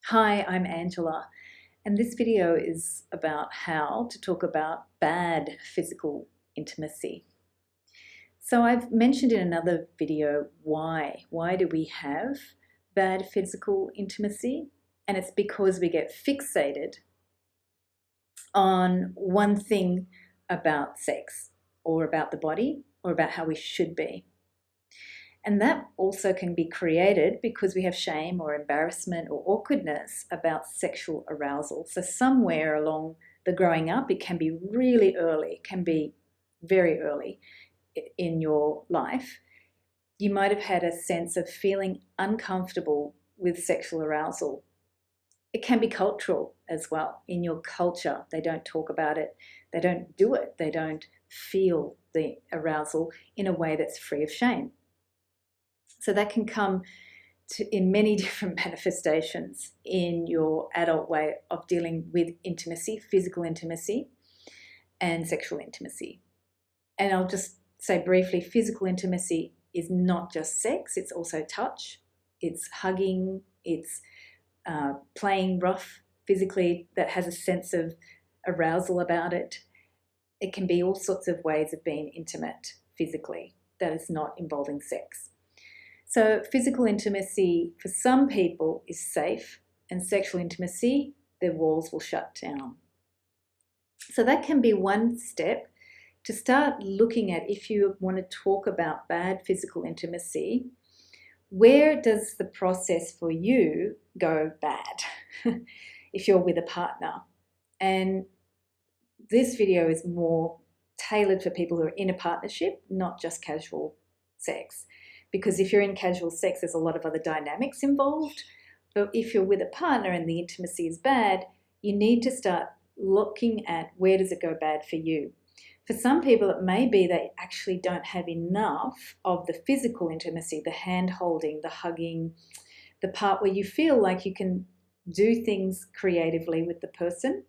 Hi, I'm Angela, and this video is about how to talk about bad physical intimacy. So I've mentioned in another video why. Why do we have bad physical intimacy? And it's because we get fixated on one thing about sex or about the body or about how we should be. And that also can be created because we have shame or embarrassment or awkwardness about sexual arousal. So somewhere along the growing up, it can be really early, it can be very early in your life. You might have had a sense of feeling uncomfortable with sexual arousal. It can be cultural as well. In your culture, they don't talk about it, they don't do it, they don't feel the arousal in a way that's free of shame. So that can come in many different manifestations in your adult way of dealing with intimacy, physical intimacy, and sexual intimacy. And I'll just say briefly, physical intimacy is not just sex, it's also touch, it's hugging, it's playing rough physically that has a sense of arousal about it. It can be all sorts of ways of being intimate physically that is not involving sex. So physical intimacy for some people is safe, and sexual intimacy, their walls will shut down. So that can be one step to start looking at. If you want to talk about bad physical intimacy, where does the process for you go bad if you're with a partner? And this video is more tailored for people who are in a partnership, not just casual sex. Because if you're in casual sex, there's a lot of other dynamics involved. But if you're with a partner and the intimacy is bad, you need to start looking at where does it go bad for you. For some people, it may be they actually don't have enough of the physical intimacy, the hand holding, the hugging, the part where you feel like you can do things creatively with the person,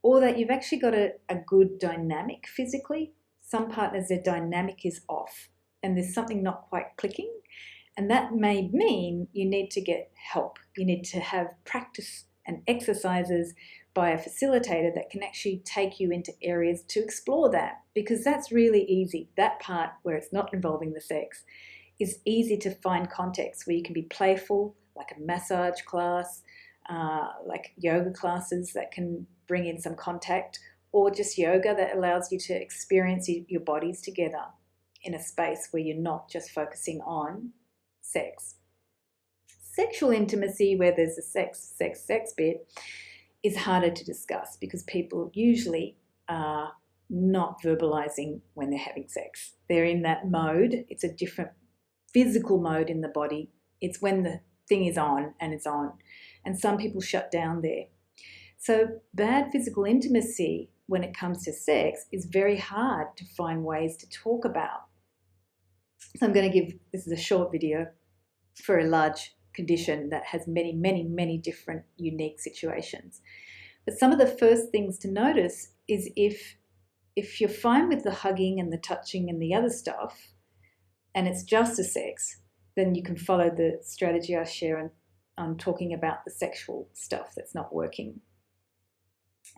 or that you've actually got a good dynamic physically. Some partners, their dynamic is off and there's something not quite clicking. And that may mean you need to get help. You need to have practice and exercises by a facilitator that can actually take you into areas to explore that, because that's really easy. That part where it's not involving the sex is easy to find contexts where you can be playful, like a massage class, like yoga classes that can bring in some contact, or just yoga that allows you to experience your bodies together in a space where you're not just focusing on sex. Sexual intimacy, where there's a sex bit, is harder to discuss because people usually are not verbalizing when they're having sex. They're in that mode. It's a different physical mode in the body. It's when the thing is on and it's on. And some people shut down there. So bad physical intimacy when it comes to sex is very hard to find ways to talk about. So I'm going to give, this is a short video for a large condition that has many, many, many different unique situations. But some of the first things to notice is if you're fine with the hugging and the touching and the other stuff, and it's just a sex, then you can follow the strategy I share on talking about the sexual stuff that's not working.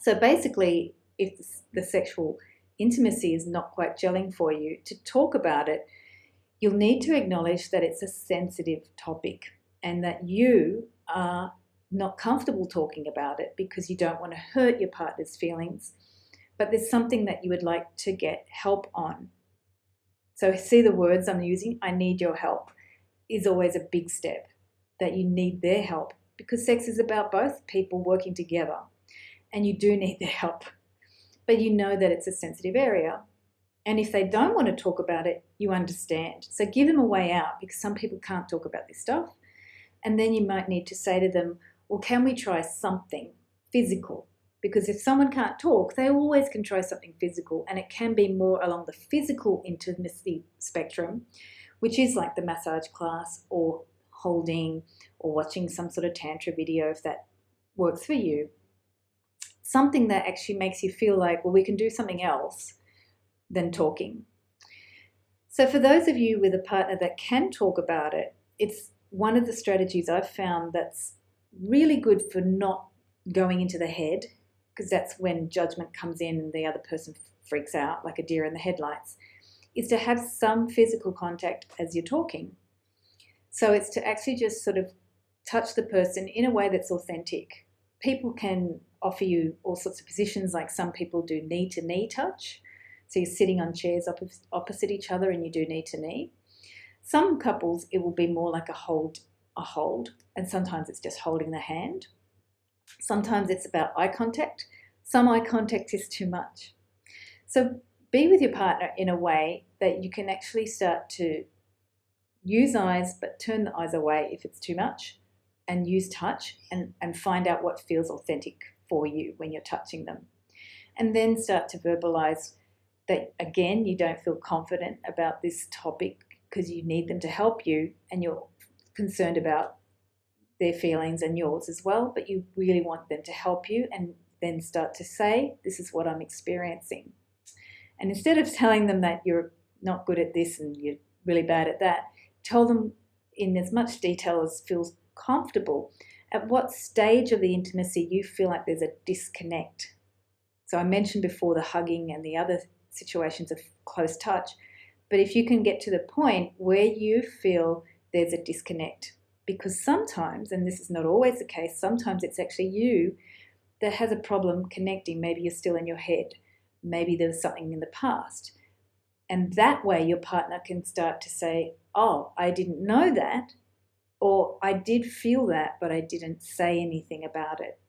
So basically, if the sexual intimacy is not quite gelling for you, to talk about it, you'll need to acknowledge that it's a sensitive topic and that you are not comfortable talking about it because you don't want to hurt your partner's feelings, but there's something that you would like to get help on. So see the words I'm using, I need your help, is always a big step, that you need their help, because sex is about both people working together and you do need their help. But you know that it's a sensitive area. And if they don't want to talk about it, you understand. So give them a way out, because some people can't talk about this stuff. And then you might need to say to them, well, can we try something physical? Because if someone can't talk, they always can try something physical, and it can be more along the physical intimacy spectrum, which is like the massage class or holding or watching some sort of tantra video if that works for you. Something that actually makes you feel like, well, we can do something else than talking. So for those of you with a partner that can talk about it, it's one of the strategies I've found that's really good for not going into the head, because that's when judgment comes in and the other person freaks out like a deer in the headlights, is to have some physical contact as you're talking. So it's to actually just sort of touch the person in a way that's authentic. People can offer you all sorts of positions, like some people do knee-to-knee touch. So you're sitting on chairs opposite each other and you do knee-to-knee. Some couples, it will be more like a hold, and sometimes it's just holding the hand. Sometimes it's about eye contact. Some eye contact is too much. So be with your partner in a way that you can actually start to use eyes, but turn the eyes away if it's too much, and use touch and find out what feels authentic for you when you're touching them. And then start to verbalize that, again, you don't feel confident about this topic because you need them to help you and you're concerned about their feelings and yours as well, but you really want them to help you, and then start to say, this is what I'm experiencing. And instead of telling them that you're not good at this and you're really bad at that, tell them in as much detail as feels comfortable at what stage of the intimacy you feel like there's a disconnect. So I mentioned before the hugging and the other situations of close touch, but if you can get to the point where you feel there's a disconnect, because sometimes, and this is not always the case, sometimes it's actually you that has a problem connecting. Maybe you're still in your head. Maybe there was something in the past. And that way your partner can start to say, oh, I didn't know that, or I did feel that, but I didn't say anything about it.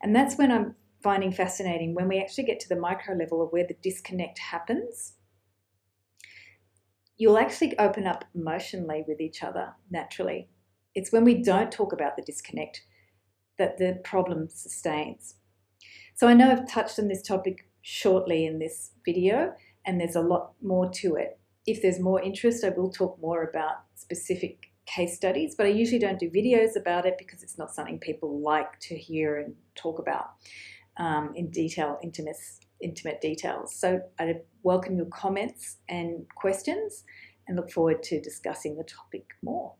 And that's when I'm finding fascinating, when we actually get to the micro level of where the disconnect happens, you'll actually open up emotionally with each other naturally. It's when we don't talk about the disconnect that the problem sustains. So I know I've touched on this topic shortly in this video, and there's a lot more to it. If there's more interest, I will talk more about specific case studies, but I usually don't do videos about it because it's not something people like to hear and talk about in detail, intimate details. So I welcome your comments and questions and look forward to discussing the topic more.